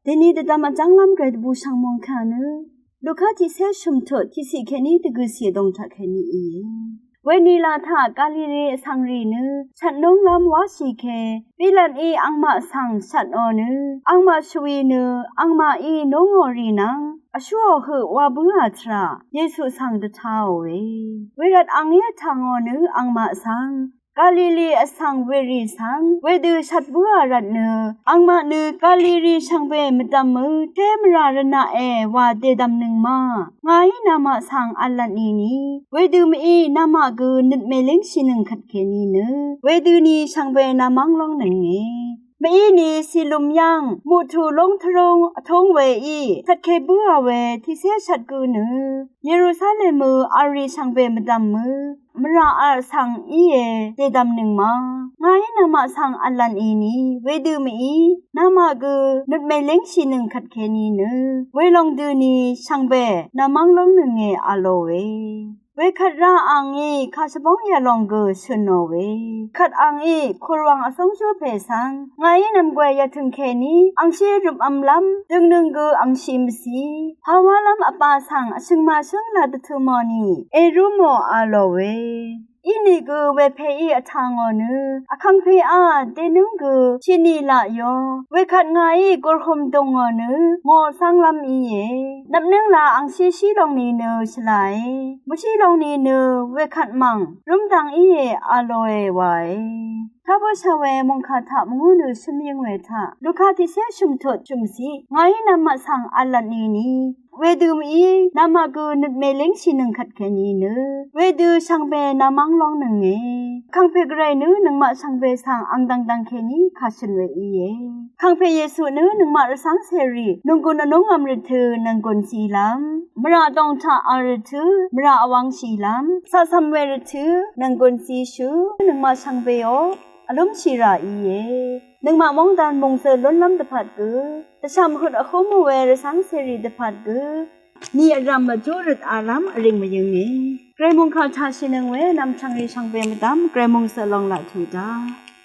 เดนี้แต่ดำมาจังลำเกรดบูชังมองขาเนลูกค้าที่เสียชุมถดที่สิแค่นี้ตะกุเสียดงทักแค่นี้เองเวนีลาถากาลิเรสังรีเนฉันน้องลำวาสีแค่วิลันอีอังมาสังฉันอเนอังมาชวีเนอังมาอีน้องอรีนังอชัวเหอว่าเบื่อทราเยซูสังตะเท้าเวรัดอังเยทางอเนอังมาสังกาลิลีอสังเวรีสังเวดือชัดบัวรัดเนอังมาเนกาลิรีช่างเวมดำมือเทมรารณะว่าเดดำหนึ่งมาไงนามาสังอัลลันนี้เวดือมีนามากืนึดเมลิงชินึงขัดแค่นี้เนเวดือนี้ช่างเวนามังลองหนึ่งไม่นี่สิลุมยังมุทูลงทรงทงเวอีทัดเคบัวเวที่เสียชัดกูเนเยรูซาเล็มอารีช่างเวมดำมือมราอาสังอีเดดำหนึ่งมาไงนามาสังอัลลันนี้เวดือมีนามากืนึดเมลิงชินึงขัดแค่นี้เนเวลองดือนี้ช่างเวนามังลองหนึ่งอาโลเวขัดราอังอีข้าสบองยาลองเกชโนเวขัดอังอีครังอสงชัวเพสังไงนำกวยยาถึงแค่นี้อังเชรุมอัมลัมดึงหนึ่งเกอังชิมสีภาวะลัมอปาสังชิงมาชิงลาดทุมอนีเอรุโมอาโลเวอินี่กูเวเพอีอทางอนึอคังเพอาเตนึงกูชินีละยอเวขัดไงกอลคมตงอนึงอสังลัมอีนับนึงลาอังชีลองนีเนฉลายมุชีลองนีเนเวขัดมังรุมดังอีอาโลไวถ้าพ่อชาวเวมงคาถามงูหรือชมยังเวทะลูกค้าที่เสียชุมถดชุมสีไงนำมาสั่งอัลลันนี้เวดูมีนามากูนึดเมลิงชินึงขัดแค่นี้เนเวดูช่างเบนามังลองหนึ่งคังเพกไรเนหนึ่งมาช่างเบสั่งอังดังแค่นี้ขาชนเวอีคังเพเยซูเนหนึ่งมาระสังเสรีนงกุนนงอมริทืนังกุนสีลำมราดองทาอาริทืมราอวังสีลำซาซัมเวริทืนังกุนสีชูหนึ่งมาช่างเบโออารมณ์ชีราอีหนึ่งมามองดานมงเซล้นล้ำตะพัดกือแต่ชามขุดอโคมเวรสังเสรีตะพัดกือนี่อารามมาจูริตอารามอริงมายังไงเกรมงคาชาชินังเวนำช่างรีช่างเวมดำเกรมงเซลองละทูดา